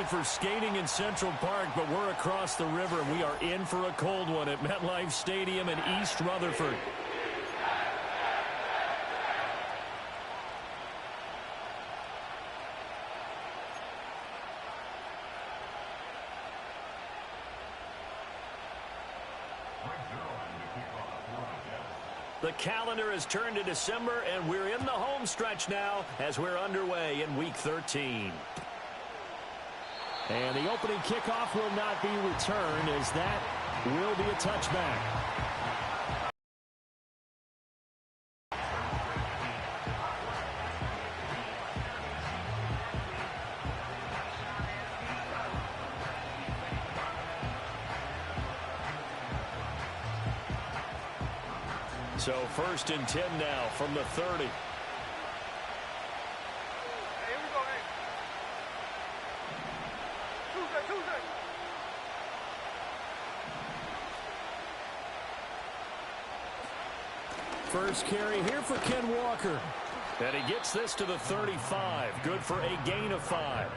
for skating in Central Park, but we're across the river, and we are in for a cold one at MetLife Stadium in East Rutherford. The calendar has turned to December, and we're in the home stretch now as we're underway in Week 13. And the opening kickoff will not be returned, as that will be a touchback. So 1st and 10 now from the 30. First carry here for Ken Walker. And he gets this to the 35. Good for a gain of 5.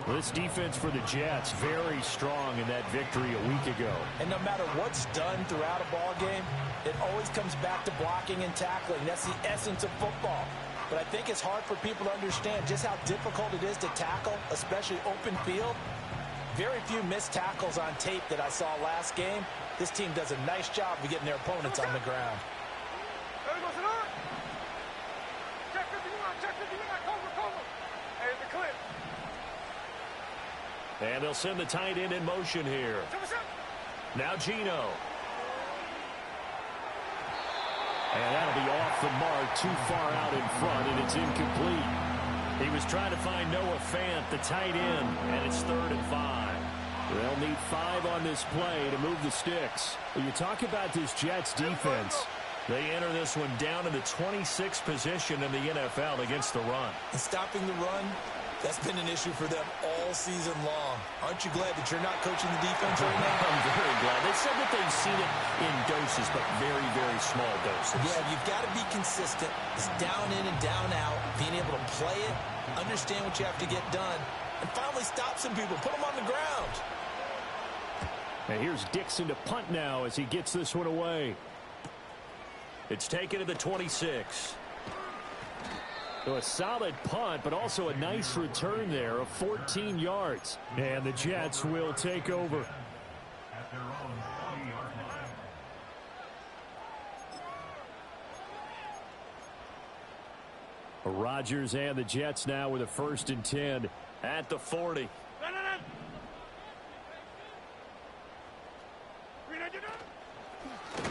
This defense for the Jets, very strong in that victory a week ago. And no matter what's done throughout a ball game, it always comes back to blocking and tackling. That's the essence of football. But I think it's hard for people to understand just how difficult it is to tackle, especially open field. Very few missed tackles on tape that I saw last game. This team does a nice job of getting their opponents on the ground. And they'll send the tight end in motion here. Now Gino. And that'll be off the mark, too far out in front, and it's incomplete. He was trying to find Noah Fant, the tight end, and it's 3rd and 5. They'll need 5 on this play to move the sticks. When you talk about this Jets defense, they enter this one down in the 26th position in the NFL against the run. And stopping the run, that's been an issue for them all season long. Aren't you glad that you're not coaching the defense right now? I'm very glad. They said that they've seen it in doses, but very, very small doses. Yeah, you've got to be consistent. It's down in and down out, being able to play it, understand what you have to get done, and finally stop some people, put them on the ground. And here's Dixon to punt now as he gets this one away. It's taken to the 26. So a solid punt, but also a nice return there of 14 yards. And the Jets will take over. Rodgers and the Jets now with a 1st and 10 at the 40.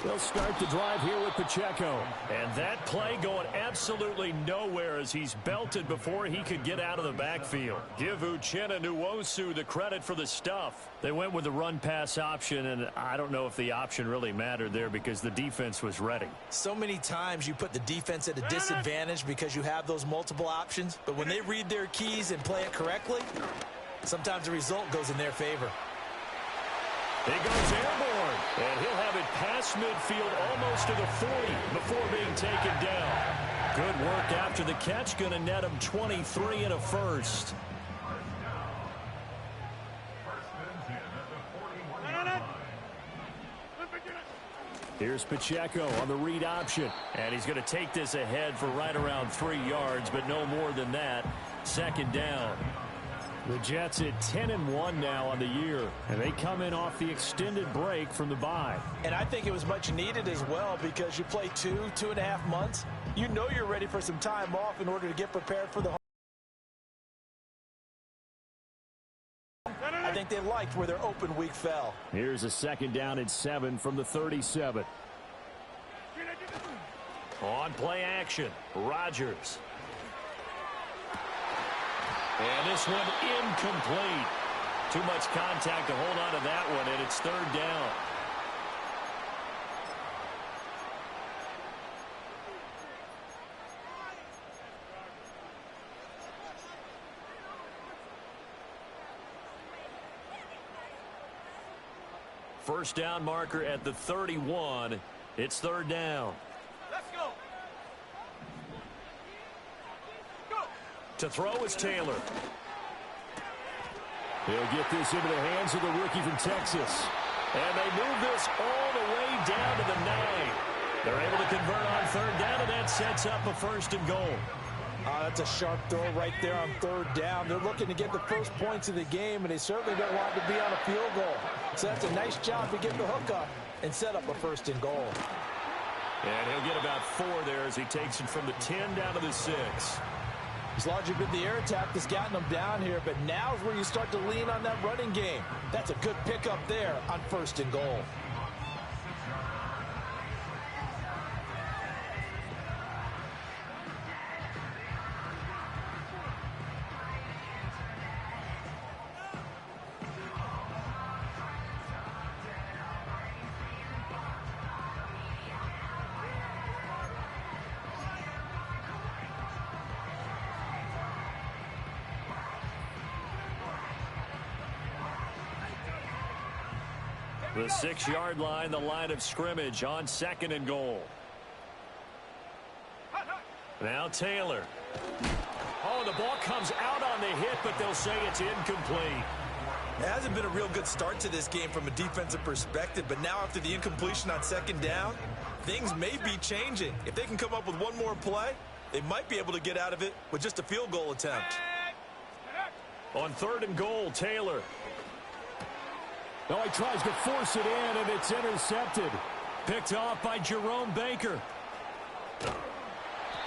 They'll start the drive here with Pacheco. And that play going absolutely nowhere as he's belted before he could get out of the backfield. Give Uchenna Nwosu the credit for the stuff. They went with the run-pass option, and I don't know if the option really mattered there because the defense was ready. So many times you put the defense at a disadvantage because you have those multiple options, but when they read their keys and play it correctly, sometimes the result goes in their favor. He goes airborne, and he'll have it past midfield almost to the 40 before being taken down. Good work after the catch, going to net him 23 and a first. Here's Pacheco on the read option, and he's going to take this ahead for right around 3 yards, but no more than that. 2nd down. The Jets at 10-1 now on the year, and they come in off the extended break from the bye. And I think it was much needed as well because you play 2.5 months. You know you're ready for some time off in order to get prepared for the home. I think they liked where their open week fell. Here's a 2nd down and 7 from the 37. On play action, Rodgers. And this one incomplete. Too much contact to hold on to that one, and it's 3rd down. First down marker at the 31. It's 3rd down. Let's go. To throw is Taylor. He'll get this into the hands of the rookie from Texas. And they move this all the way down to the 9. They're able to convert on third down, and that sets up a 1st and goal. That's a sharp throw right there on third down. They're looking to get the first points of the game, and they certainly don't want to be on a field goal. So that's a nice job to get the hook up and set up a 1st and goal. And he'll get about 4 there as he takes it from the 10 down to the 6. It's largely been the air attack that's gotten them down here, but now is where you start to lean on that running game. That's a good pickup there on 1st and goal. The 6-yard line, the line of scrimmage on 2nd and goal. Now Taylor. Oh, the ball comes out on the hit, but they'll say it's incomplete. It hasn't been a real good start to this game from a defensive perspective, but now after the incompletion on 2nd down, things may be changing. If they can come up with one more play, they might be able to get out of it with just a field goal attempt. On 3rd and goal, Taylor. Oh, he tries to force it in, and it's intercepted. Picked off by Jerome Baker.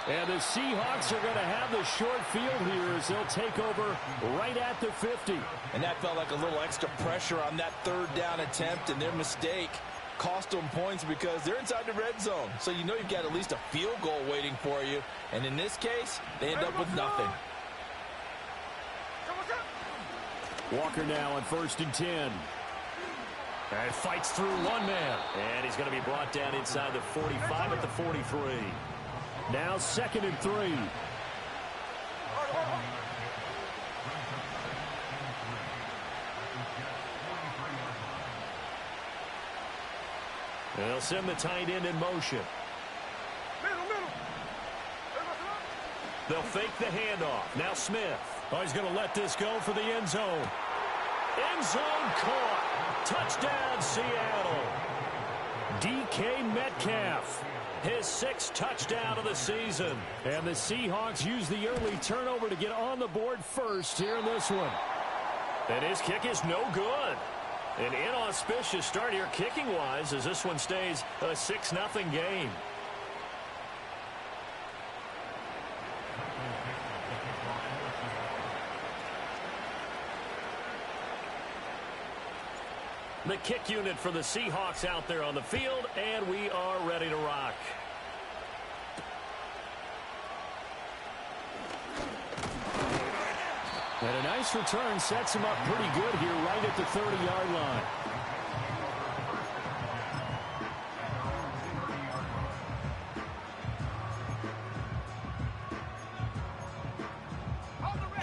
And the Seahawks are going to have the short field here as they'll take over right at the 50. And that felt like a little extra pressure on that 3rd down attempt, and their mistake cost them points because they're inside the red zone. So you know you've got at least a field goal waiting for you. And in this case, they end up with nothing. Walker now on 1st and 10. And fights through one man. And he's going to be brought down inside the 45 at the 43. Now 2nd and 3. And they'll send the tight end in motion. They'll fake the handoff. Now Smith. Oh, he's going to let this go for the end zone. End zone caught. Touchdown, Seattle. DK Metcalf. His 6th touchdown of the season. And the Seahawks use the early turnover to get on the board first here in this one. And his kick is no good. An inauspicious start here kicking-wise as this one stays a 6-0 game. The kick unit for the Seahawks out there on the field, and we are ready to rock. And a nice return sets him up pretty good here right at the 30-yard line.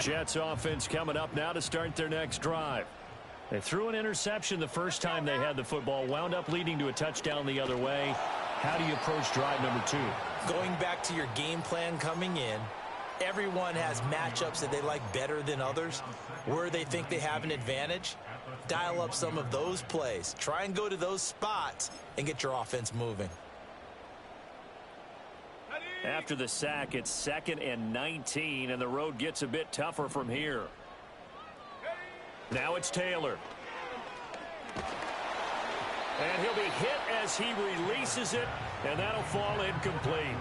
Jets offense coming up now to start their next drive. They threw an interception the first time they had the football, wound up leading to a touchdown the other way. How do you approach drive number 2? Going back to your game plan coming in, everyone has matchups that they like better than others. Where they think they have an advantage, dial up some of those plays. Try and go to those spots and get your offense moving. After the sack, it's 2nd and 19, and the road gets a bit tougher from here. Now it's Taylor. And he'll be hit as he releases it, and that'll fall incomplete.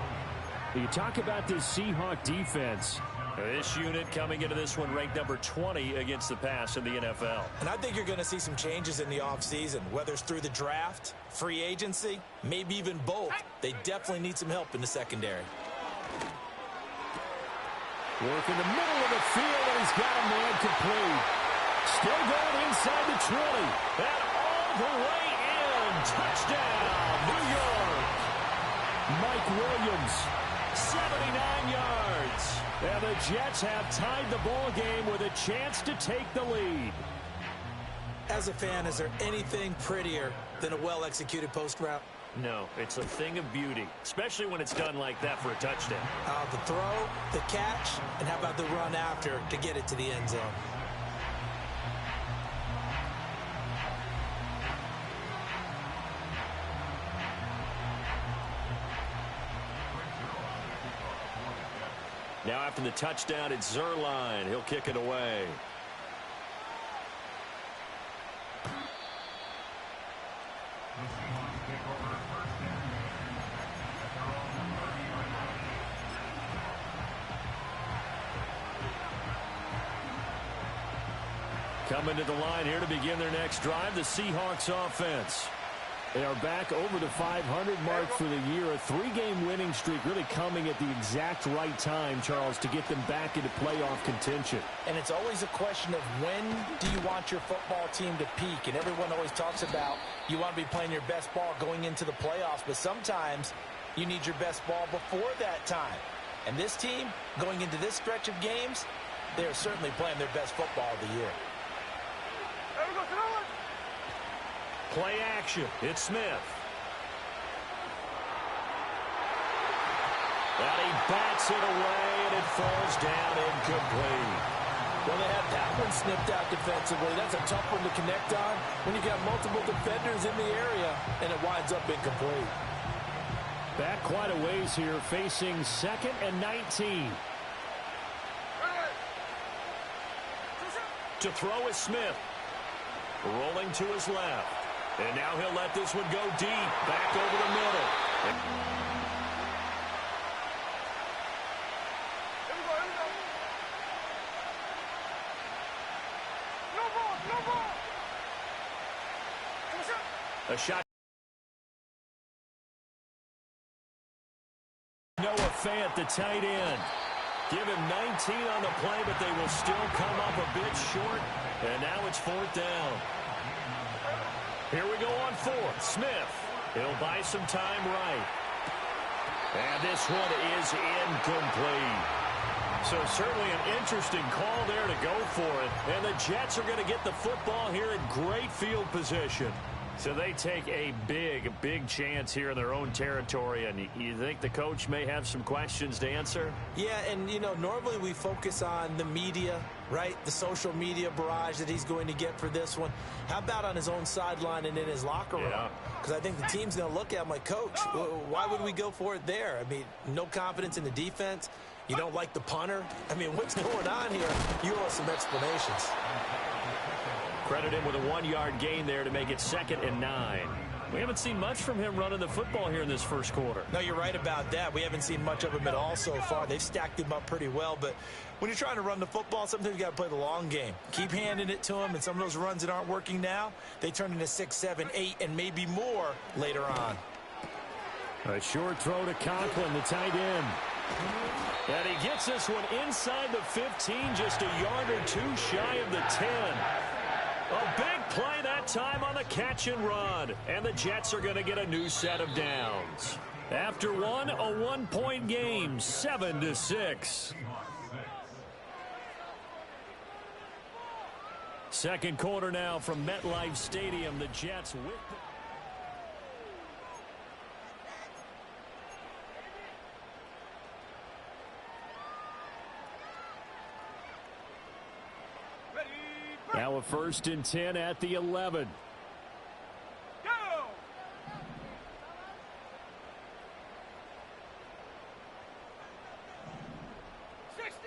You talk about this Seahawk defense. This unit coming into this one ranked number 20 against the pass in the NFL. And I think you're going to see some changes in the offseason, whether it's through the draft, free agency, maybe even both. They definitely need some help in the secondary. Work in the middle of the field, and he's got a man complete. Still going inside the 20. And all the way in. Touchdown, New York. Mike Williams, 79 yards. And the Jets have tied the ball game with a chance to take the lead. As a fan, is there anything prettier than a well-executed post route? No, it's a thing of beauty, especially when it's done like that for a touchdown. The throw, the catch, and how about the run after to get it to the end zone? Now after the touchdown, it's Zerline. He'll kick it away. Coming to the line here to begin their next drive, the Seahawks offense. They are back over the 500 mark for the year. A 3-game winning streak really coming at the exact right time, Charles, to get them back into playoff contention. And it's always a question of when do you want your football team to peak? And everyone always talks about you want to be playing your best ball going into the playoffs, but sometimes you need your best ball before that time. And this team, going into this stretch of games, they are certainly playing their best football of the year. Play action. It's Smith. And he bats it away, and it falls down incomplete. Well, they had that one snipped out defensively. That's a tough one to connect on when you got multiple defenders in the area, and it winds up incomplete. Back quite a ways here, facing 2nd and 19. To throw is Smith. Rolling to his left. And now he'll let this one go deep, back over the middle. A shot. Noah Fant, the tight end. Give him 19 on the play, but they will still come up a bit short. And now it's 4th down. Here we go on 4th. Smith. He'll buy some time right. And this one is incomplete. So certainly an interesting call there to go for it. And the Jets are going to get the football here in great field position. So they take a big chance here in their own territory. And you think the coach may have some questions to answer? Yeah, and, you know, normally we focus on the media, right? The social media barrage that he's going to get for this one. How about on his own sideline and in his locker room? Because I think the team's going to look at him like, Coach, why would we go for it there? I mean, no confidence in the defense. You don't like the punter? I mean, what's going on here? You owe us some explanations. Credit him with a 1-yard gain there to make it 2nd and 9. We haven't seen much from him running the football here in this first quarter. No, you're right about that. We haven't seen much of him at all so far. They've stacked him up pretty well, but when you're trying to run the football, sometimes you got to play the long game. Keep handing it to him, and some of those runs that aren't working now, they turn into 6, 7, 8, and maybe more later on. A short throw to Conklin, the tight end. And he gets this one inside the 15, just a yard or two shy of the 10. A big play that time on the catch and run. And the Jets are going to get a new set of downs. After one, a 1-point game, 7-6. Second quarter now from MetLife Stadium. The Jets with the... Now a 1st and 10 at the 11. Go!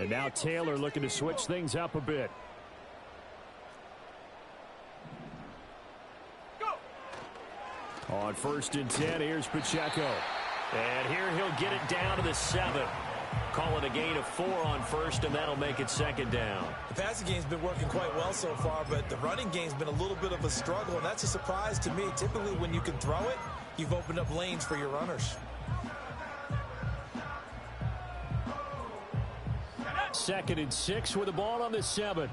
And now Taylor looking to switch things up a bit. Go! On 1st and 10, here's Pacheco. And here he'll get it down to the 7. Call it a gain of 4 on 1st, and that'll make it 2nd down. The passing game's been working quite well so far, but the running game's been a little bit of a struggle, and that's a surprise to me. Typically, when you can throw it, you've opened up lanes for your runners. 2nd and 6 with the ball on the 7.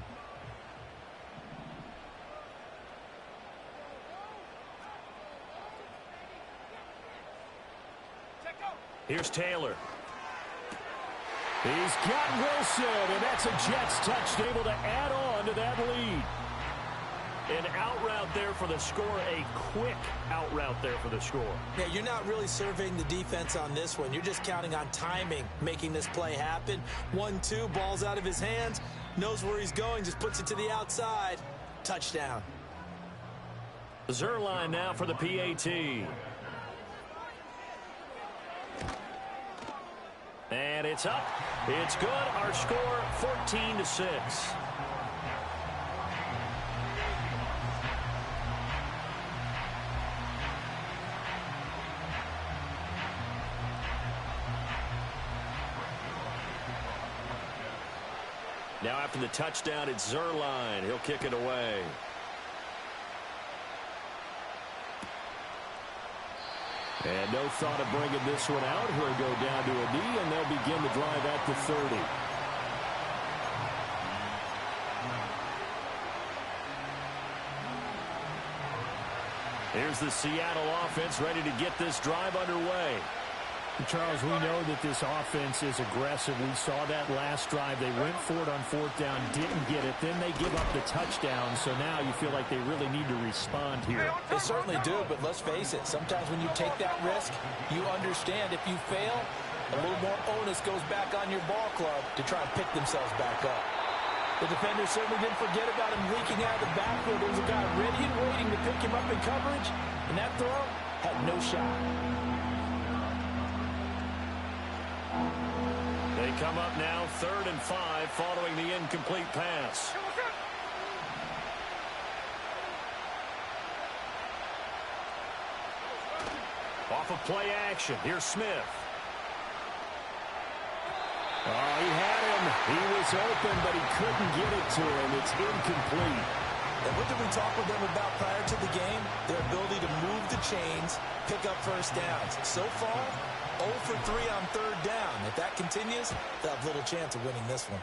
Here's Taylor. He's got Wilson, and that's a Jets touch, able to add on to that lead. An out route there for the score, a quick out route there for the score. Yeah, you're not really surveying the defense on this one. You're just counting on timing, making this play happen. 1-2, ball's out of his hands, knows where he's going, just puts it to the outside. Touchdown. Zerline now for the PAT. And it's up. It's good. Our score, 14-6. Now after the touchdown, it's Zerline. He'll kick it away. And no thought of bringing this one out. He'll go down to a knee, and they'll begin the drive at the 30. Here's the Seattle offense ready to get this drive underway. Charles, we know that this offense is aggressive. We saw that last drive. They went for it on fourth down, didn't get it. Then they give up the touchdown. So now you feel like they really need to respond here. They certainly do, but let's face it. Sometimes when you take that risk, you understand if you fail, a little more onus goes back on your ball club to try and pick themselves back up. The defender certainly didn't forget about him leaking out of the backfield. There was a guy ready and waiting to pick him up in coverage, and that throw had no shot. They come up now 3rd and 5 following the incomplete pass. Off of play action. Here's Smith. Oh, he had him. He was open, but he couldn't get it to him. It's incomplete. And what did we talk with them about prior to the game? Their ability to move the chains, pick up first downs. So far, 0 for 3 on 3rd down. If that continues, they'll have little chance of winning this one.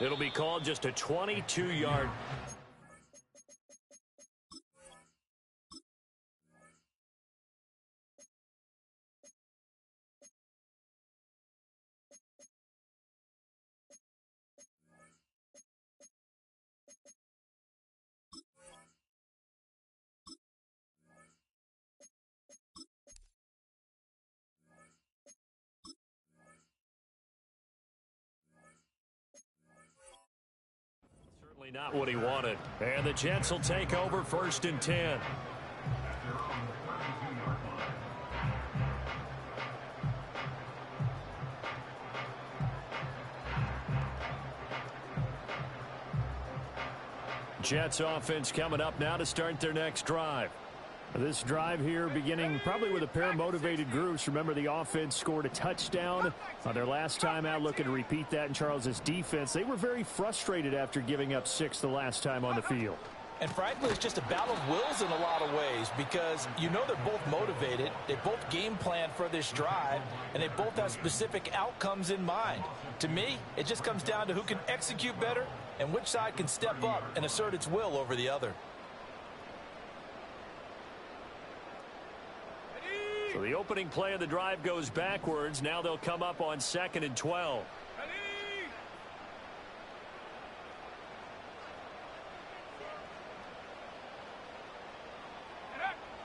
It'll be called just a 22-yard. Not what he wanted. And the Jets will take over 1st and 10. Jets offense coming up now to start their next drive. This drive here beginning probably with a pair of motivated groups. Remember, the offense scored a touchdown on their last time out, looking to repeat that in Charles's defense. They were very frustrated after giving up 6 the last time on the field. And frankly, it's just a battle of wills in a lot of ways because you know they're both motivated. They both game plan for this drive, and they both have specific outcomes in mind. To me, it just comes down to who can execute better and which side can step up and assert its will over the other. So the opening play of the drive goes backwards. Now they'll come up on 2nd and 12.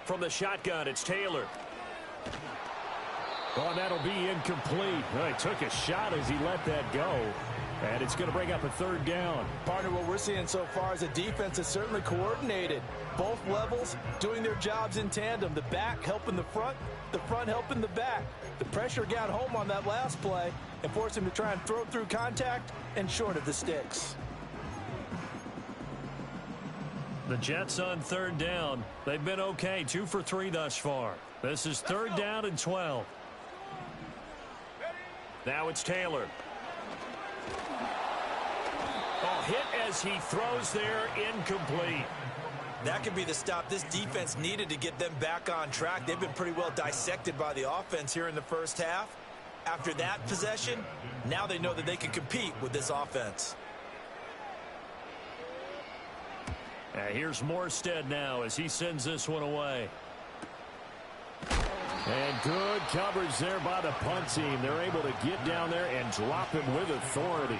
From the shotgun, it's Taylor. Oh, that'll be incomplete. Well, he took a shot as he let that go. And it's going to bring up a 3rd down. Partner, what we're seeing so far is a defense that's certainly coordinated. Both levels doing their jobs in tandem. The back helping the front helping the back. The pressure got home on that last play and forced him to try and throw through contact and short of the sticks. The Jets on 3rd down. They've been okay, 2 for 3 thus far. This is 3rd down and 12. Now it's Taylor. Oh, hit as he throws there, incomplete. That could be the stop this defense needed to get them back on track. They've been pretty well dissected by the offense here in the first half. After that possession, now they know that they can compete with this offense. Here's Morstead now as he sends this one away. And good coverage there by the punt team. They're able to get down there and drop him with authority.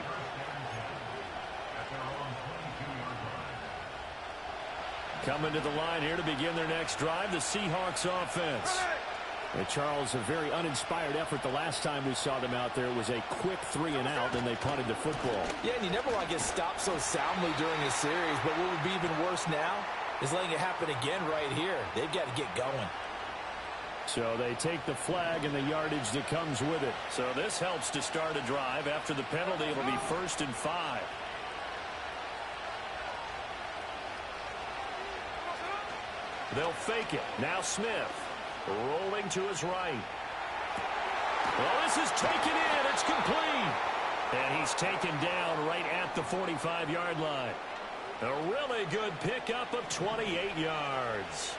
Coming to the line here to begin their next drive, the Seahawks offense. And Charles, a very uninspired effort the last time we saw them out there. It was a quick 3 and out, and they punted the football. Yeah, and you never want to get stopped so soundly during a series, but what would be even worse now is letting it happen again right here. They've got to get going. So they take the flag and the yardage that comes with it. So this helps to start a drive. After the penalty, it'll be 1st and 5. They'll fake it. Now Smith rolling to his right. Well, this is taken in. It's complete. And he's taken down right at the 45-yard line. A really good pickup of 28 yards.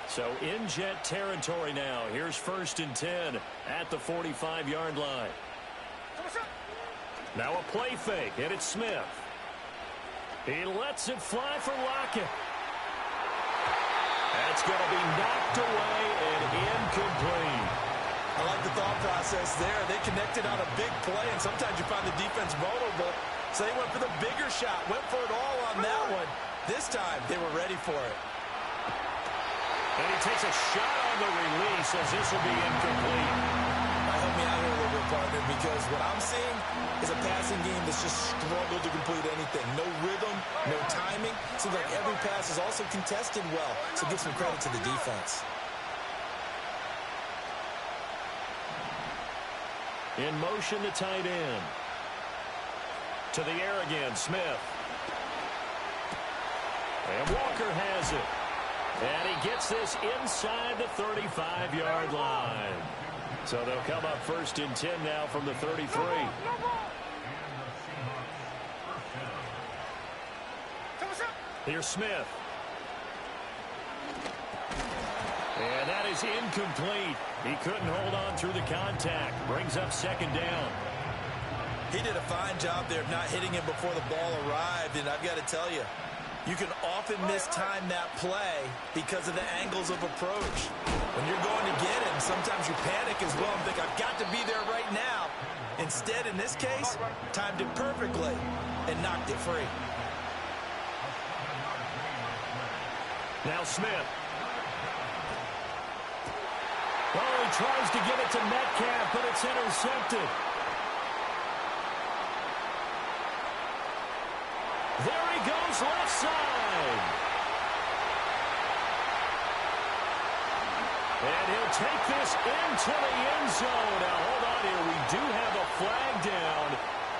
So in Jet territory now. Here's 1st and 10 at the 45-yard line. Now a play fake, and it's Smith. He lets it fly for Lockett. That's going to be knocked away and incomplete. I like the thought process there. They connected on a big play, and sometimes you find the defense vulnerable. So they went for the bigger shot, went for it all on that one. This time, they were ready for it. And he takes a shot on the release as this will be incomplete. Help me out here a little bit, partner, because what I'm seeing is a passing game that's just struggled to complete anything. No rhythm, no timing. Seems like every pass is also contested well, so give some credit to the defense. In motion, the tight end. To the air again, Smith. And Walker has it. And he gets this inside the 35-yard line. So they'll come up 1st and 10 now from the 33. Here's Smith. And that is incomplete. He couldn't hold on through the contact. Brings up 2nd down. He did a fine job there of not hitting him before the ball arrived, and I've got to tell you, you can often mistime that play because of the angles of approach. When you're going to get him, sometimes you panic as well and think, I've got to be there right now. Instead, in this case, timed it perfectly and knocked it free. Now Smith. Oh, he tries to get it to Metcalf, but it's intercepted. There he goes, left side. And he'll take this into the end zone. Now, hold on here. We do have a flag down.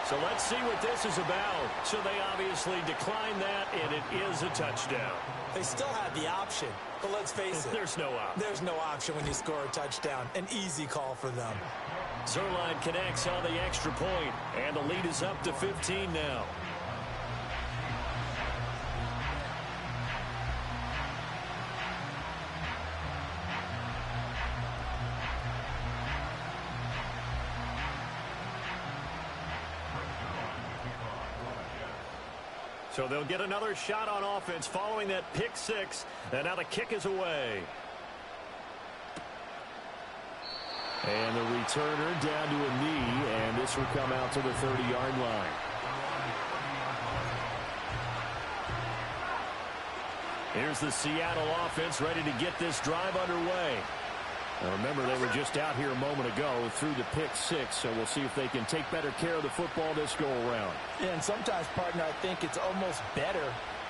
So let's see what this is about. So they obviously declined that, and it is a touchdown. They still had the option, but let's face it. There's no option. There's no option when you score a touchdown. An easy call for them. Zerline connects on the extra point, and the lead is up to 15 now. So they'll get another shot on offense following that pick six. And now the kick is away. And the returner down to a knee, and this will come out to the 30-yard line. Here's the Seattle offense ready to get this drive underway. Now remember, they were just out here a moment ago through the pick six, so we'll see if they can take better care of the football this go around. Yeah, and sometimes, partner, I think it's almost better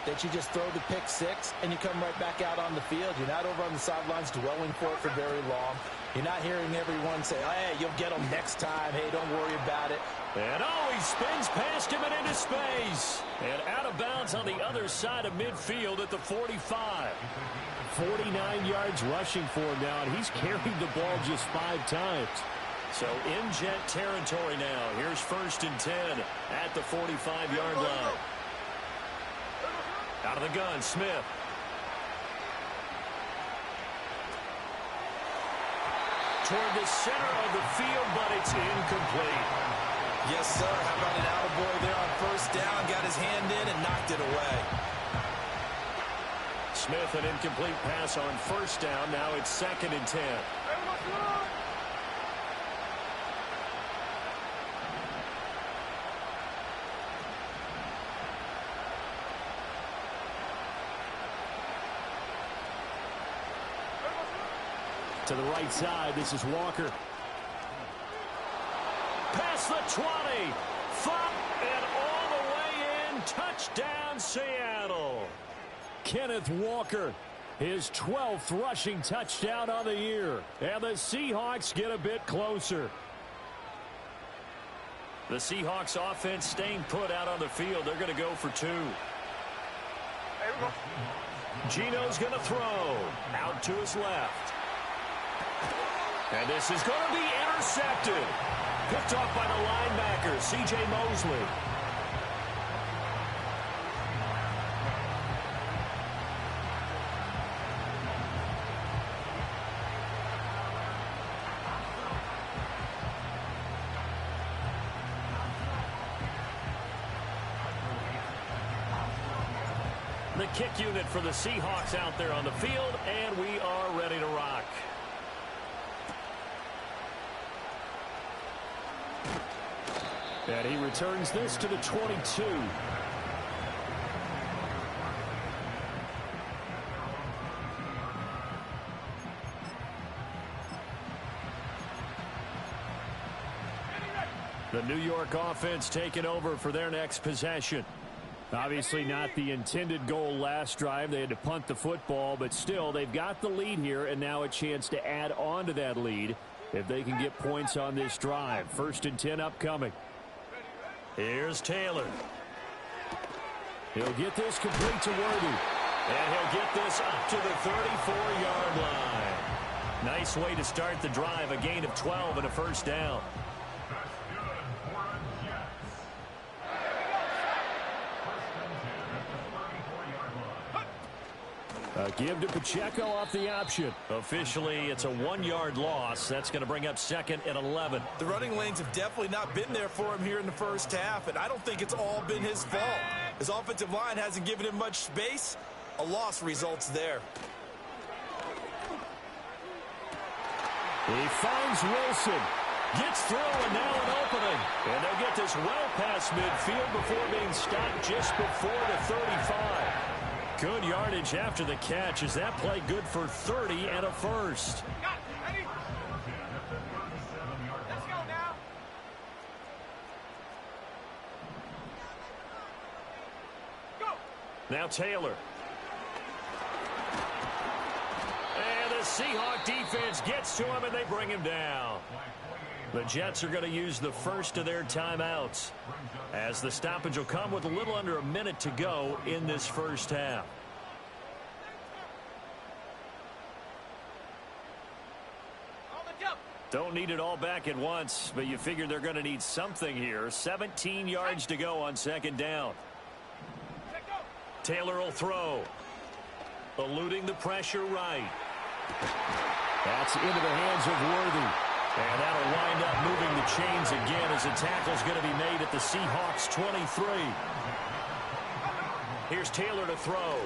that you just throw the pick six and you come right back out on the field. You're not over on the sidelines dwelling for it for very long. You're not hearing everyone say, hey, you'll get them next time. Hey, don't worry about it. And oh, he spins past him and into space. And out of bounds on the other side of midfield at the 45. 49 yards rushing for him now, and he's carried the ball just 5 times. So in Jet territory now. Here's 1st and 10 at the 45-yard line. Out of the gun, Smith. Toward the center of the field, but it's incomplete. Yes, sir. How about an attaboy there on 1st down? Got his hand in and knocked it away. Smith, an incomplete pass on 1st down. Now it's 2nd and 10. To the right side, this is Walker. Past the 20. And all the way in. Touchdown, Seattle. Kenneth Walker His 12th rushing touchdown on the year. And the Seahawks get a bit closer. The Seahawks offense staying put out on the field. They're going to go for 2. Gino's going to throw. Out to his left. And this is going to be intercepted. Picked off by the linebacker, C.J. Mosley. The kick unit for the Seahawks out there on the field, and we are ready to rock. And he returns this to the 22. The New York offense taking over for their next possession. Obviously not the intended goal last drive. They had to punt the football, but still they've got the lead here, and now a chance to add on to that lead if they can get points on this drive. 1st and 10 upcoming. Here's Taylor. He'll get this complete to Worthy. And he'll get this up to the 34-yard line. Nice way to start the drive. A gain of 12 and a first down. A give to Pacheco off the option. Officially, it's a 1-yard loss. That's going to bring up 2nd and 11. The running lanes have definitely not been there for him here in the first half, and I don't think it's all been his fault. His offensive line hasn't given him much space. A loss results there. He finds Wilson. Gets through, and now an opening. And they'll get this well past midfield before being stopped just before the 35. Good yardage after the catch. Is that play good for 30 and a first? Let's go now. Go. Now Taylor. And the Seahawk defense gets to him, and they bring him down. The Jets are going to use the first of their timeouts, as the stoppage will come with a little under a minute to go in this first half. Don't need it all back at once, but you figure they're going to need something here. 17 yards to go on 2nd down. Taylor will throw. Eluding the pressure right. That's into the hands of Worthy. And that'll wind up moving the chains again as a tackle's going to be made at the Seahawks 23. Here's Taylor to throw.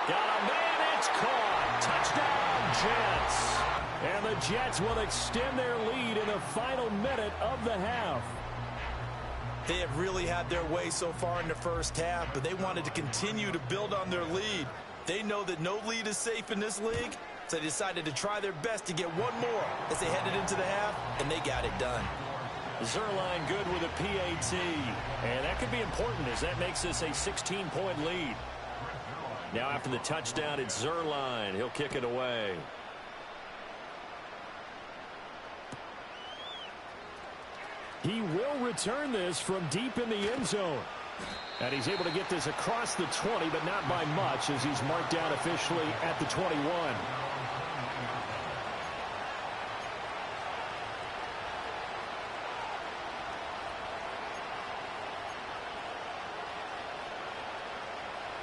Got a man, it's caught. Touchdown, Jets. And the Jets will extend their lead in the final minute of the half. They have really had their way so far in the first half, but they wanted to continue to build on their lead. They know that no lead is safe in this league, so they decided to try their best to get one more as they headed into the half, and they got it done. Zerline good with a PAT. And that could be important as that makes this a 16-point lead. Now after the touchdown, it's Zerline. He'll kick it away. He will return this from deep in the end zone. And he's able to get this across the 20, but not by much, as he's marked down officially at the 21.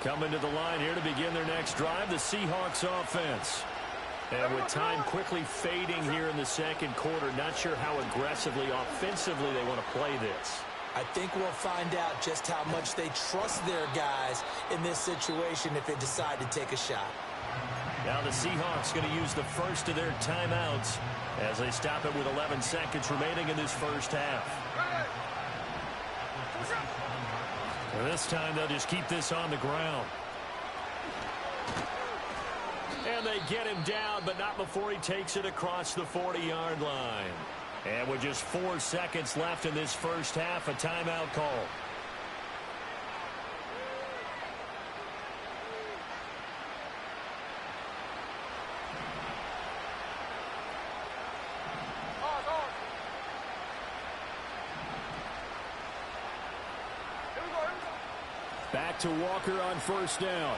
Coming to the line here to begin their next drive, the Seahawks offense. And with time quickly fading here in the second quarter, not sure how aggressively, offensively they want to play this. I think we'll find out just how much they trust their guys in this situation if they decide to take a shot. Now the Seahawks going to use the first of their timeouts as they stop it with 11 seconds remaining in this first half. And this time they'll just keep this on the ground. And they get him down, but not before he takes it across the 40-yard line. And with just 4 seconds left in this first half, a timeout call. Back to Walker on first down.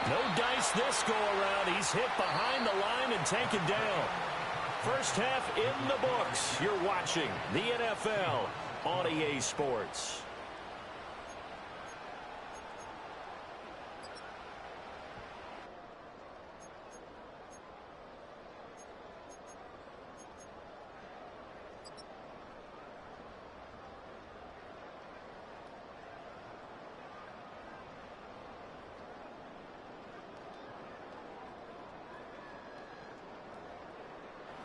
No dice this go-around. He's hit behind the line and taken down. First half in the books. You're watching the NFL on EA Sports.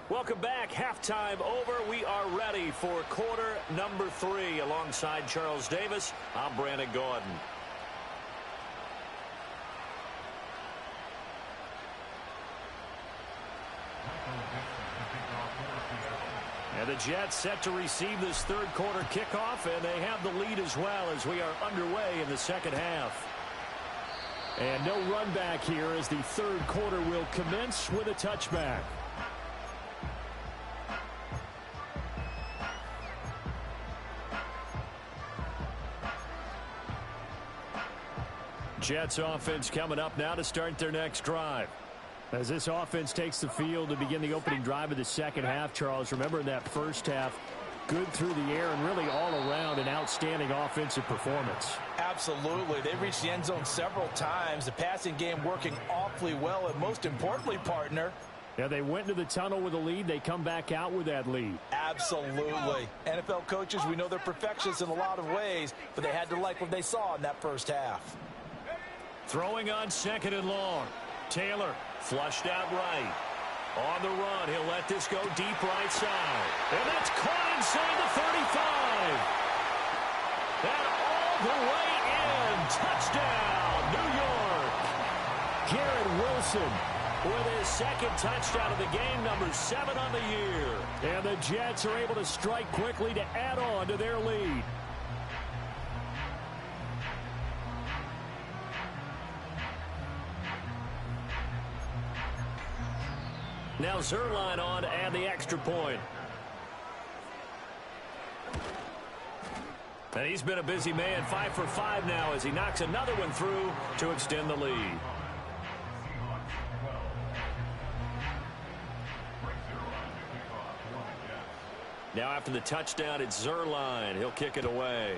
Welcome back. Halftime over. We are ready for quarter number 3. Alongside Charles Davis, I'm Brandon Gordon. And the Jets set to receive this third quarter kickoff, and they have the lead as well as we are underway in the second half. And no run back here as the third quarter will commence with a touchback. Jets offense coming up now to start their next drive. As this offense takes the field to begin the opening drive of the second half, Charles, remember in that first half, good through the air and really all around an outstanding offensive performance. Absolutely. They reached the end zone several times. The passing game working awfully well, and most importantly, partner, yeah, they went into the tunnel with a lead. They come back out with that lead. Absolutely. NFL coaches, we know they're perfectionists in a lot of ways, but they had to like what they saw in that first half. Throwing on second and long. Taylor flushed out right. On the run, he'll let this go deep right side. And that's caught inside the 35. And all the way in. Touchdown, New York. Garrett Wilson with his second touchdown of the game, number 7 on the year. And the Jets are able to strike quickly to add on to their lead. Now Zerline on to add the extra point. And he's been a busy man, 5 for 5 now as he knocks another one through to extend the lead. Now after the touchdown, it's Zerline. He'll kick it away.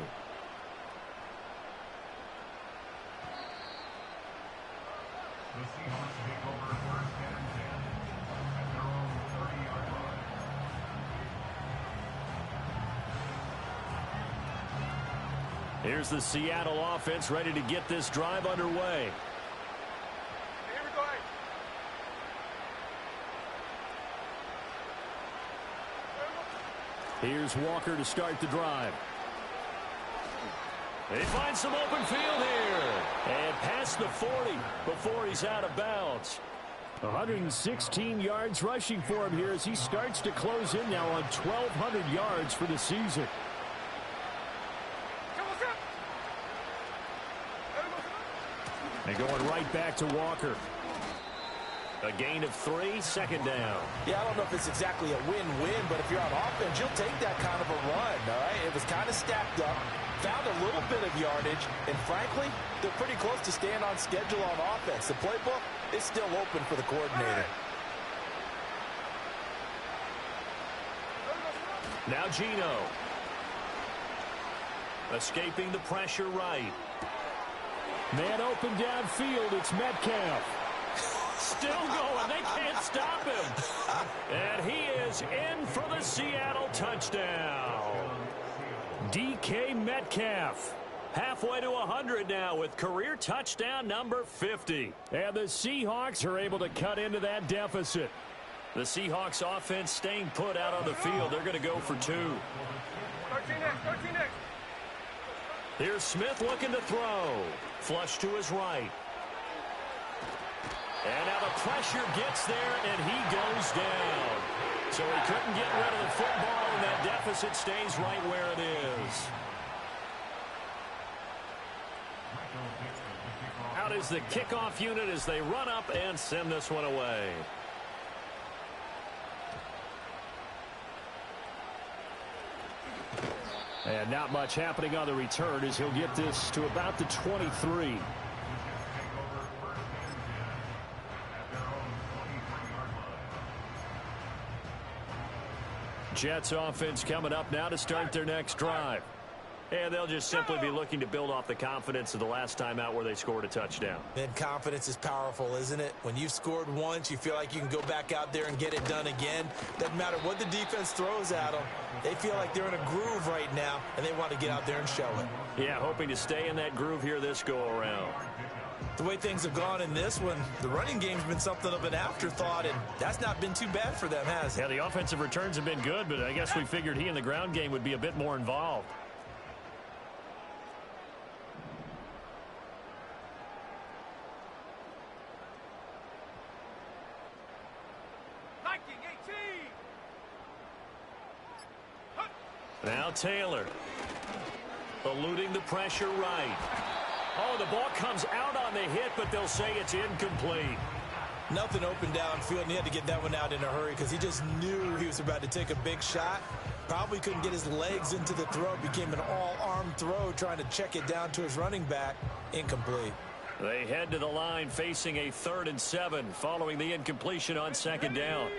Here's the Seattle offense ready to get this drive underway. Here's Walker to start the drive. They find some open field here. And past the 40 before he's out of bounds. 116 yards rushing for him here as he starts to close in now on 1,200 yards for the season. And going right back to Walker. A gain of 3, second down. Yeah, I don't know if it's exactly a win-win, but if you're on offense, you'll take that kind of a run, all right? It was kind of stacked up, found a little bit of yardage, and frankly, they're pretty close to staying on schedule on offense. The playbook is still open for the coordinator. Now Geno. Escaping the pressure right. Man open downfield, it's Metcalf. Still going, they can't stop him. And he is in for the Seattle touchdown. DK Metcalf. Halfway to 100 now with career touchdown number 50. And the Seahawks are able to cut into that deficit. The Seahawks offense staying put out on the field. They're going to go for 2. 13 next. Here's Smith looking to throw. Flush to his right. And now the pressure gets there, and he goes down. So he couldn't get rid of the football, and that deficit stays right where it is. Out is the kickoff unit as they run up and send this one away. And not much happening on the return as he'll get this to about the 23. Jets offense coming up now to start their next drive. And they'll just simply be looking to build off the confidence of the last time out where they scored a touchdown. And confidence is powerful, isn't it? When you've scored once, you feel like you can go back out there and get it done again. Doesn't matter what the defense throws at them. They feel like they're in a groove right now, and they want to get out there and show it. Yeah, hoping to stay in that groove here this go-around. The way things have gone in this one, the running game's been something of an afterthought, and that's not been too bad for them, has it? Yeah, the offensive returns have been good, but I guess we figured he in the ground game would be a bit more involved. Now Taylor, eluding the pressure right. Oh, the ball comes out on the hit, but they'll say it's incomplete. Nothing open downfield, and he had to get that one out in a hurry because he just knew he was about to take a big shot. Probably couldn't get his legs into the throw. Became an all-arm throw trying to check it down to his running back. Incomplete. They head to the line facing a 3rd and 7 following the incompletion on 2nd down.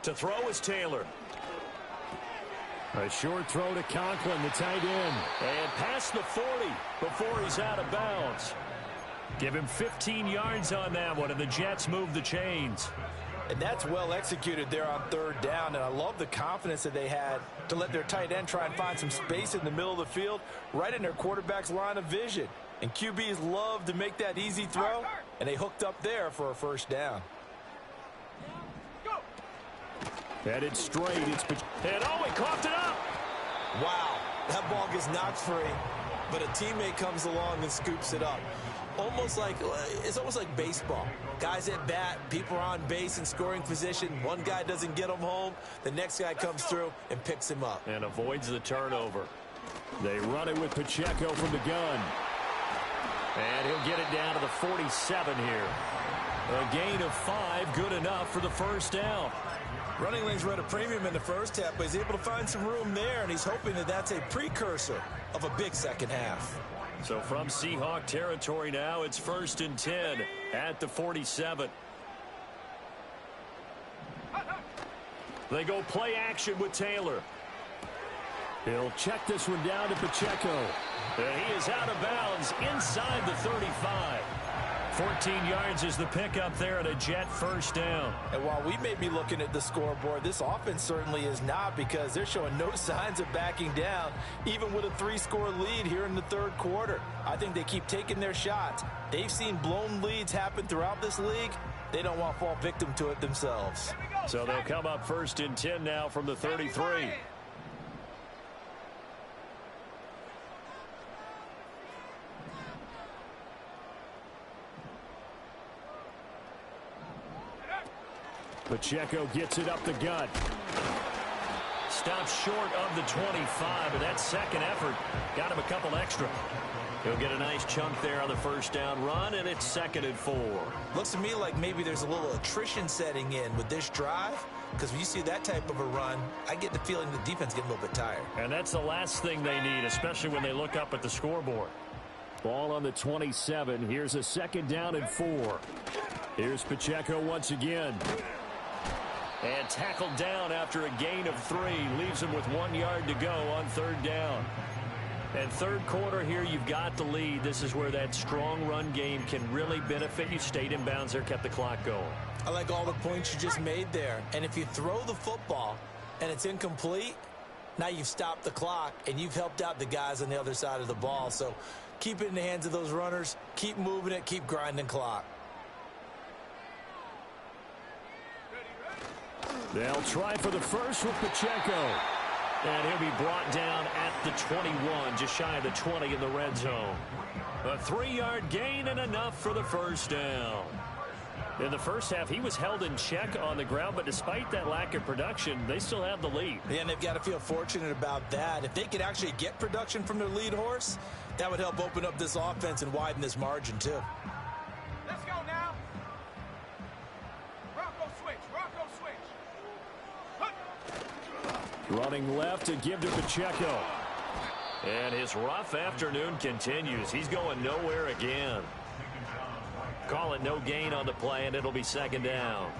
To throw is Taylor. A short throw to Conklin, the tight end. And past the 40 before he's out of bounds. Give him 15 yards on that one, and the Jets move the chains. And that's well executed there on 3rd down, and I love the confidence that they had to let their tight end try and find some space in the middle of the field, right in their quarterback's line of vision. And QBs love to make that easy throw, and they hooked up there for a 1st down. Headed straight. And oh, he coughed it up. Wow, that ball gets knocked free, but a teammate comes along and scoops it up. It's almost like baseball. Guys at bat, people are on base in scoring position. One guy doesn't get him home. The next guy comes through and picks him up. And avoids the turnover. They run it with Pacheco from the gun. And he'll get it down to the 47 here. A gain of 5, good enough for the 1st down. Running lanes were at a premium in the first half, but he's able to find some room there, and he's hoping that that's a precursor of a big second half. So from Seahawk territory now, it's 1st and 10 at the 47. They go play action with Taylor. He'll check this one down to Pacheco. And he is out of bounds inside the 35. 14 yards is the pickup there, and a Jet 1st down. And while we may be looking at the scoreboard, this offense certainly is not, because they're showing no signs of backing down, even with a 3-score lead here in the 3rd quarter. I think they keep taking their shots. They've seen blown leads happen throughout this league. They don't want to fall victim to it themselves. So they'll come up 1st and 10 now from the 33. Pacheco gets it up the gut. Stops short of the 25, but that 2nd effort got him a couple extra. He'll get a nice chunk there on the 1st down run, and it's 2nd and 4. Looks to me like maybe there's a little attrition setting in with this drive, because when you see that type of a run, I get the feeling the defense getting a little bit tired. And that's the last thing they need, especially when they look up at the scoreboard. Ball on the 27. Here's a 2nd down and 4. Here's Pacheco once again. And tackled down after a gain of 3. Leaves him with 1 yard to go on 3rd down. And 3rd quarter here, you've got the lead. This is where that strong run game can really benefit you. Stayed in bounds there, kept the clock going. I like all the points you just made there. And if you throw the football and it's incomplete, now you've stopped the clock and you've helped out the guys on the other side of the ball. So keep it in the hands of those runners. Keep moving it. Keep grinding clock. They'll try for the first with Pacheco. And he'll be brought down at the 21, just shy of the 20 in the red zone. A 3-yard gain and enough for the 1st down. In the first half, he was held in check on the ground, but despite that lack of production, they still have the lead. Yeah, and they've got to feel fortunate about that. If they could actually get production from their lead horse, that would help open up this offense and widen this margin too. Let's go now. Rocco switch. Running left to give to Pacheco. And his rough afternoon continues. He's going nowhere again. Call it no gain on the play, and it'll be second down.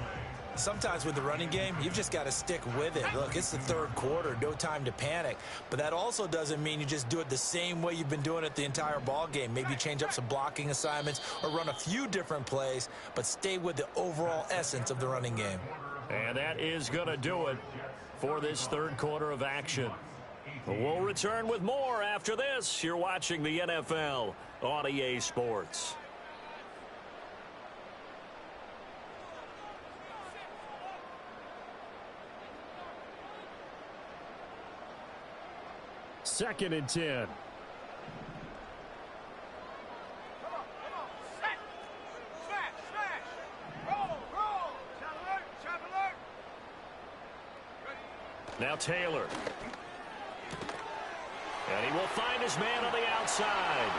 Sometimes with the running game, you've just got to stick with it. Look, it's the third quarter, no time to panic. But that also doesn't mean you just do it the same way you've been doing it the entire ball game. Maybe change up some blocking assignments or run a few different plays, but stay with the overall essence of the running game. And that is going to do it for this third quarter of action. We'll return with more after this. You're watching the NFL on EA Sports. Second and 10. Come on. Set. Smash. Roll. Trap alert. Now Taylor. And he will find his man on the outside.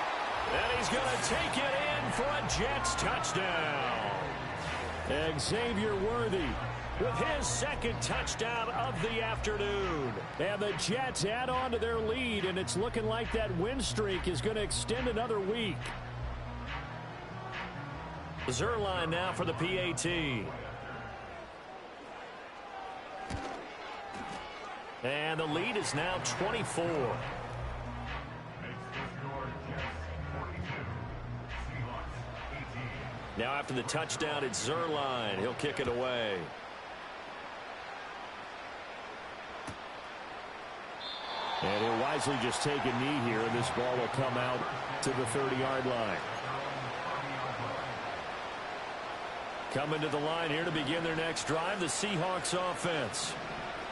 And he's going to take it in for a Jets touchdown. Xavier Worthy With his second touchdown of the afternoon. And the Jets add on to their lead, and it's looking like that win streak is going to extend another week. Zerline now for the PAT. And the lead is now 24. Now after the touchdown, it's Zerline. He'll kick it away. And he'll wisely just take a knee here, and this ball will come out to the 30-yard line. Coming to the line here to begin their next drive, the Seahawks offense.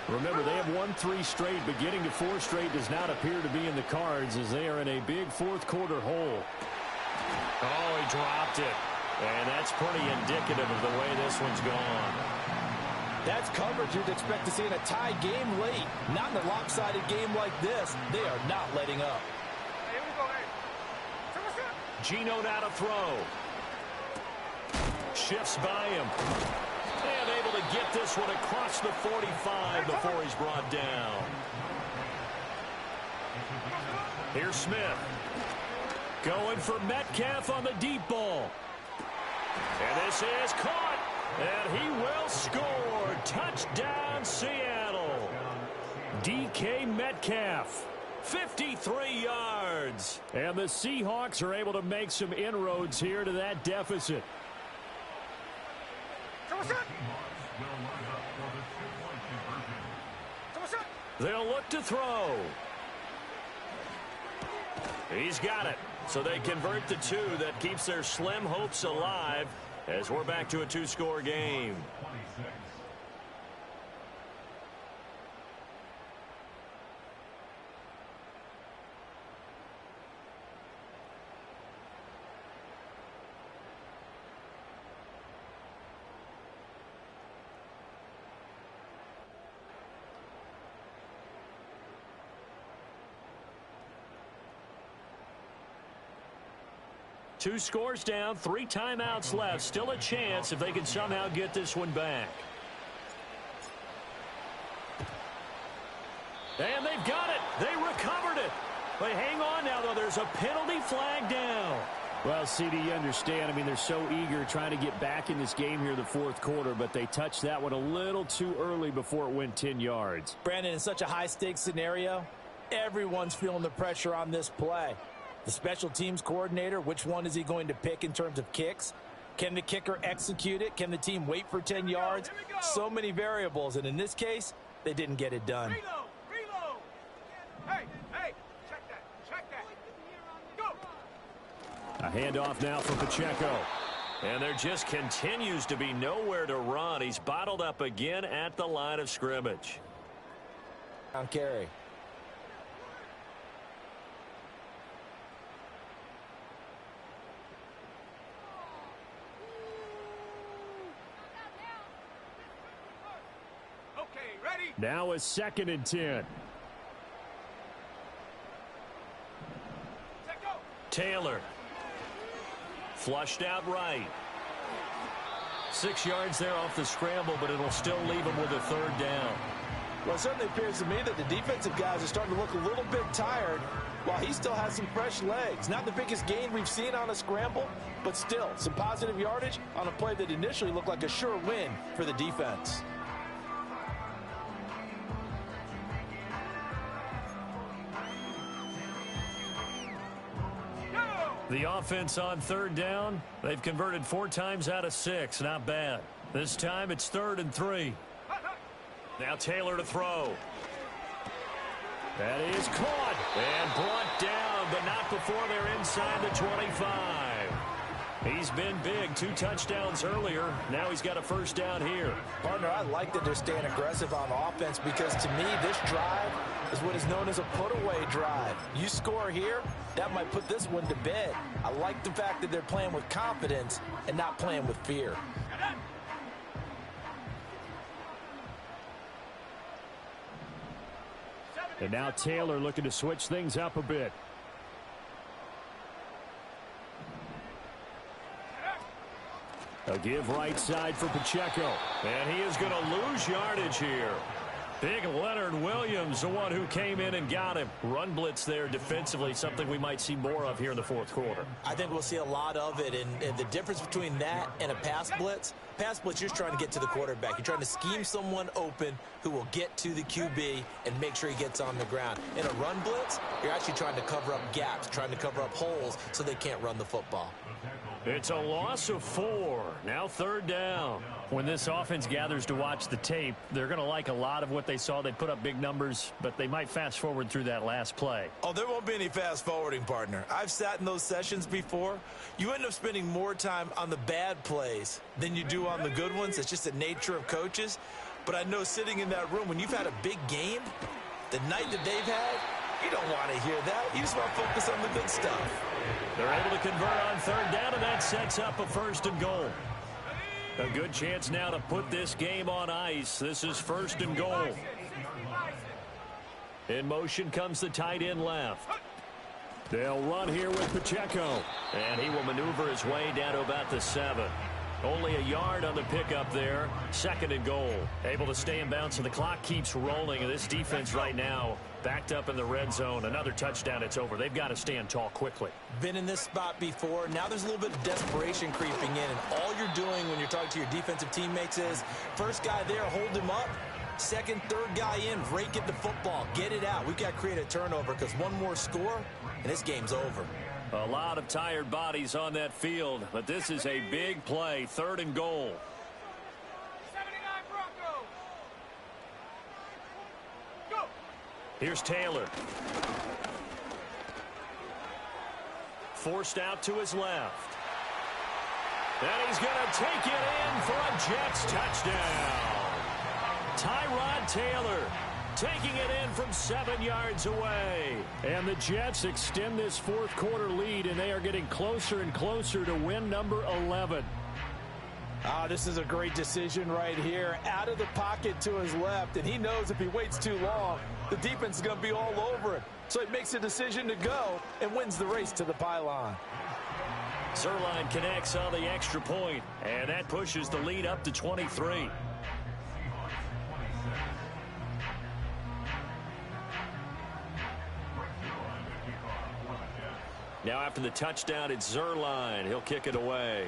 Remember, they have won 3 straight, but getting to 4 straight does not appear to be in the cards as they are in a big fourth quarter hole. Oh, he dropped it. And that's pretty indicative of the way this one's gone. That's coverage you'd expect to see in a tie game late. Not in a lopsided game like this. They are not letting up. Here we go, hey. Geno now to throw. Shifts by him. And able to get this one across the 45 before he's brought down. Here's Smith. Going for Metcalf on the deep ball. And this is caught. And he will score. Touchdown, Seattle. DK Metcalf. 53 yards. And the Seahawks are able to make some inroads here to that deficit. They'll look to throw. He's got it. So they convert the 2. That keeps their slim hopes alive as we're back to a 2-score game. Two scores down, 3 timeouts left. Still a chance if they can somehow get this one back. And they've got it. They recovered it. But hang on now, though. There's a penalty flag down. Well, CD, you understand. I mean, they're so eager trying to get back in this game here in the fourth quarter, but they touched that one a little too early before it went 10 yards. Brandon, in such a high-stakes scenario, everyone's feeling the pressure on this play. The special teams coordinator, which one is he going to pick in terms of kicks? Can the kicker execute it? Can the team wait for 10 yards? So many variables, and in this case, they didn't get it done. Reload. Hey, check that. Go. A handoff now for Pacheco. And there just continues to be nowhere to run. He's bottled up again at the line of scrimmage. On carry. Now a 2nd and 10. Taylor. Flushed out right. 6 yards there off the scramble, but it'll still leave him with a 3rd down. Well, it certainly appears to me that the defensive guys are starting to look a little bit tired while he still has some fresh legs. Not the biggest gain we've seen on a scramble, but still some positive yardage on a play that initially looked like a sure win for the defense. The offense on third down, they've converted 4 times out of 6. Not bad. This time it's 3rd and 3. Now Taylor to throw. That is caught and brought down, but not before they're inside the 25. He's been big. 2 touchdowns earlier. Now he's got a first down here. Partner, I like that they're staying aggressive on offense because to me this drive is what is known as a put-away drive. You score here, that might put this one to bed. I like the fact that they're playing with confidence and not playing with fear. And now Taylor looking to switch things up a bit. A give right side for Pacheco. And he is going to lose yardage here. Big Leonard Williams, the one who came in and got him. Run blitz there defensively, something we might see more of here in the 4th quarter. I think we'll see a lot of it, and the difference between that and a pass blitz, you're just trying to get to the quarterback. You're trying to scheme someone open who will get to the QB and make sure he gets on the ground. In a run blitz, you're actually trying to cover up gaps, trying to cover up holes so they can't run the football. It's a loss of 4. Now 3rd down. When this offense gathers to watch the tape, they're going to like a lot of what they saw. They put up big numbers, but they might fast forward through that last play. Oh, there won't be any fast forwarding, partner. I've sat in those sessions before. You end up spending more time on the bad plays than you do on the good ones. It's just the nature of coaches. But I know sitting in that room, when you've had a big game, the night that they've had, you don't want to hear that. You just want to focus on the good stuff. They're able to convert on 3rd down, and that sets up a 1st and goal. A good chance now to put this game on ice. This is 1st and goal. In motion comes the tight end left. They'll run here with Pacheco. And he will maneuver his way down to about the 7. Only a yard on the pickup there. 2nd and goal. Able to stay in bounds, so the clock keeps rolling. And this defense right now backed up in the red zone. Another touchdown, it's over. They've got to stand tall quickly. Been in this spot before. Now there's a little bit of desperation creeping in. And all you're doing when you're talking to your defensive teammates is, first guy there, hold him up. 2nd, 3rd guy in, rake at the football. Get it out. We've got to create a turnover because one more score, and this game's over. A lot of tired bodies on that field, but this is a big play. 3rd and goal. 79 Broncos. Go. Here's Taylor. Forced out to his left. And he's going to take it in for a Jets touchdown. Tyrod Taylor taking it in from 7 yards away. And the Jets extend this 4th quarter lead, and they are getting closer and closer to win number 11. This is a great decision right here. Out of the pocket to his left, and he knows if he waits too long, the defense is going to be all over him. So he makes a decision to go and wins the race to the pylon. Zerline connects on the extra point, and that pushes the lead up to 23. Now after the touchdown, it's Zerline. He'll kick it away.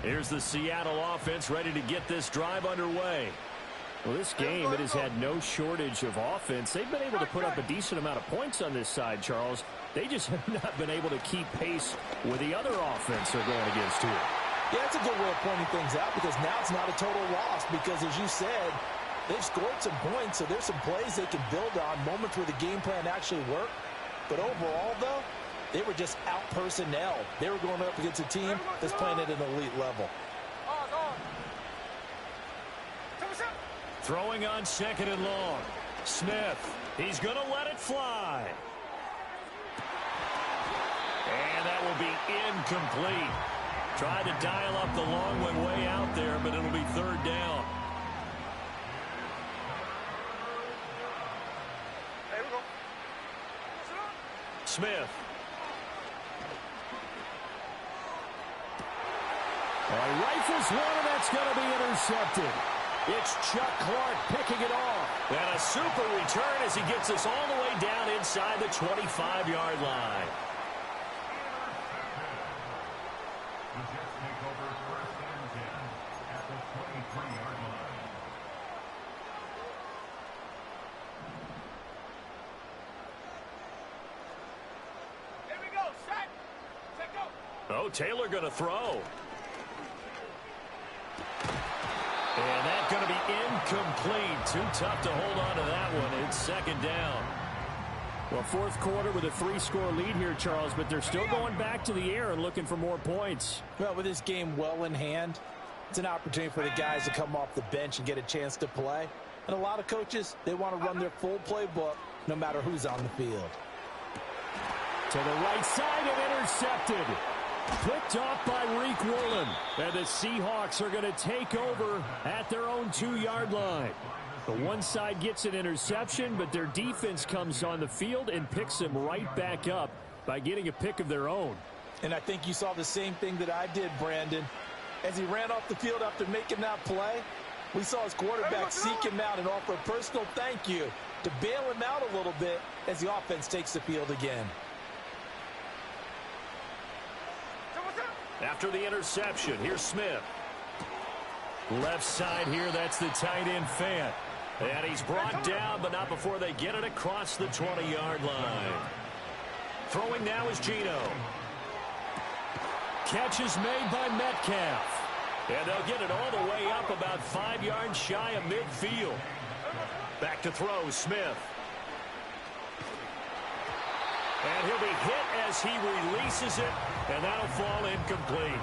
Here's the Seattle offense ready to get this drive underway. Well, this game, it has had no shortage of offense. They've been able to put up a decent amount of points on this side, Charles. They just have not been able to keep pace with the other offense they're going against here. Yeah, that's a good way of pointing things out because now it's not a total loss because, as you said, they've scored some points, so there's some plays they can build on, moments where the game plan actually worked. But overall, though, they were just out-personnel. They were going up against a team that's playing at an elite level. Throwing on 2nd and long. Smith, he's going to let it fly. And that will be incomplete. Tried to dial up the long one way out there, but it'll be 3rd down. Hey, we go. Smith. Rifles one, and that's going to be intercepted. It's Chuck Clark picking it off. And a super return as he gets us all the way down inside the 25-yard line. Here we go. Set. Set, go. Oh, Taylor going to throw. And that's going to be incomplete. Too tough to hold on to that one. It's second down. Well, fourth quarter with a 3-score lead here, Charles, but they're still going back to the air and looking for more points. Well, with this game well in hand, it's an opportunity for the guys to come off the bench and get a chance to play. And a lot of coaches, they want to run their full playbook no matter who's on the field. To the right side and intercepted. Picked off by Reek Woolen. And the Seahawks are going to take over at their own 2-yard line. The one side gets an interception, but their defense comes on the field and picks them right back up by getting a pick of their own. And I think you saw the same thing that I did, Brandon. As he ran off the field after making that play, we saw his quarterback seek him out and offer a personal thank you to bail him out a little bit as the offense takes the field again. After the interception, here's Smith. Left side here, that's the tight end Fant. And he's brought down, but not before they get it across the 20-yard line. Throwing now is Gino. Catch is made by Metcalf. And they'll get it all the way up about 5 yards shy of midfield. Back to throw, Smith. And he'll be hit as he releases it, and that'll fall incomplete.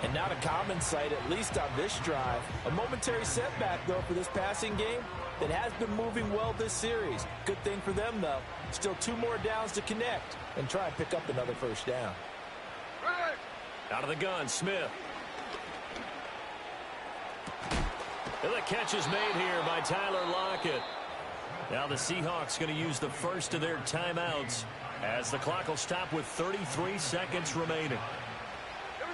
And not a common sight, at least on this drive. A momentary setback, though, for this passing game that has been moving well this series. Good thing for them, though. Still 2 more downs to connect and try and pick up another first down. Out of the gun, Smith. And the catch is made here by Tyler Lockett. Now the Seahawks going to use the first of their timeouts as the clock will stop with 33 seconds remaining. Here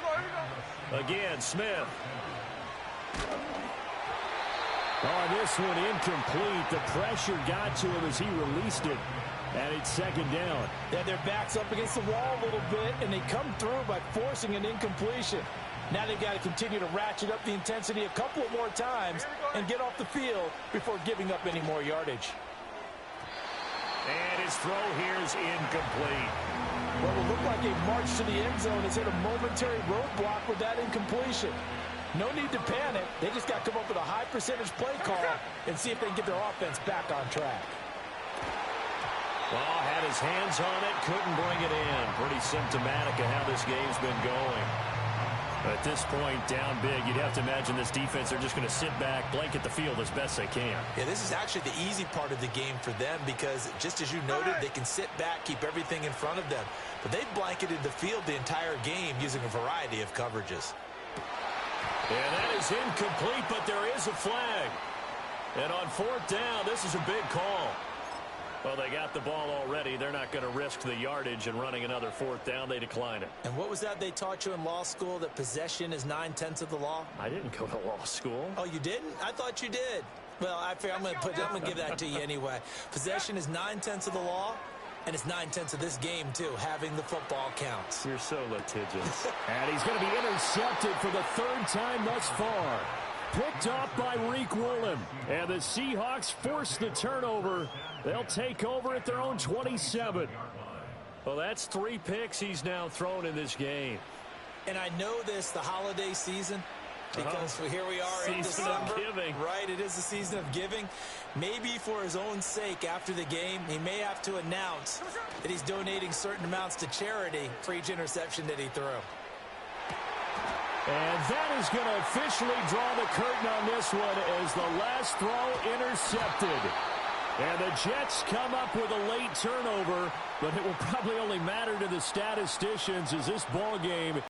we go. Again, Smith. Oh, this one incomplete. The pressure got to him as he released it. And it's second down. Yeah, their back's up against the wall a little bit, and they come through by forcing an incompletion. Now they've got to continue to ratchet up the intensity a couple of more times and get off the field before giving up any more yardage. And his throw here is incomplete. What will look like a march to the end zone has hit a momentary roadblock with that incompletion. No need to panic. They just got to come up with a high percentage play call and see if they can get their offense back on track. Well, had his hands on it, couldn't bring it in. Pretty symptomatic of how this game's been going. At this point, down big, you'd have to imagine this defense, they're just going to sit back, blanket the field as best they can. Yeah, this is actually the easy part of the game for them because, just as you noted, they can sit back, keep everything in front of them. But they've blanketed the field the entire game using a variety of coverages. And that is incomplete, but there is a flag. And on fourth down, this is a big call. Well, they got the ball already. They're not going to risk the yardage and running another fourth down. They decline it. And what was that they taught you in law school, that possession is 9/10 of the law? I didn't go to law school. Oh, you didn't? I thought you did. Well, I'm going to give that to you anyway. Possession is 9/10 of the law, and it's 9/10 of this game, too. Having the football counts. You're so litigious. And he's going to be intercepted for the 3rd time thus far. Picked off by Reek Woolen. And the Seahawks force the turnover. They'll take over at their own 27. Well, that's 3 picks he's now thrown in this game. And I know this, the holiday season, because here we are in Season of December. giving. Right, it is the season of giving. Maybe for his own sake after the game, he may have to announce that he's donating certain amounts to charity for each interception that he threw. And that is going to officially draw the curtain on this one as the last throw intercepted. And the Jets come up with a late turnover, but it will probably only matter to the statisticians as this ball game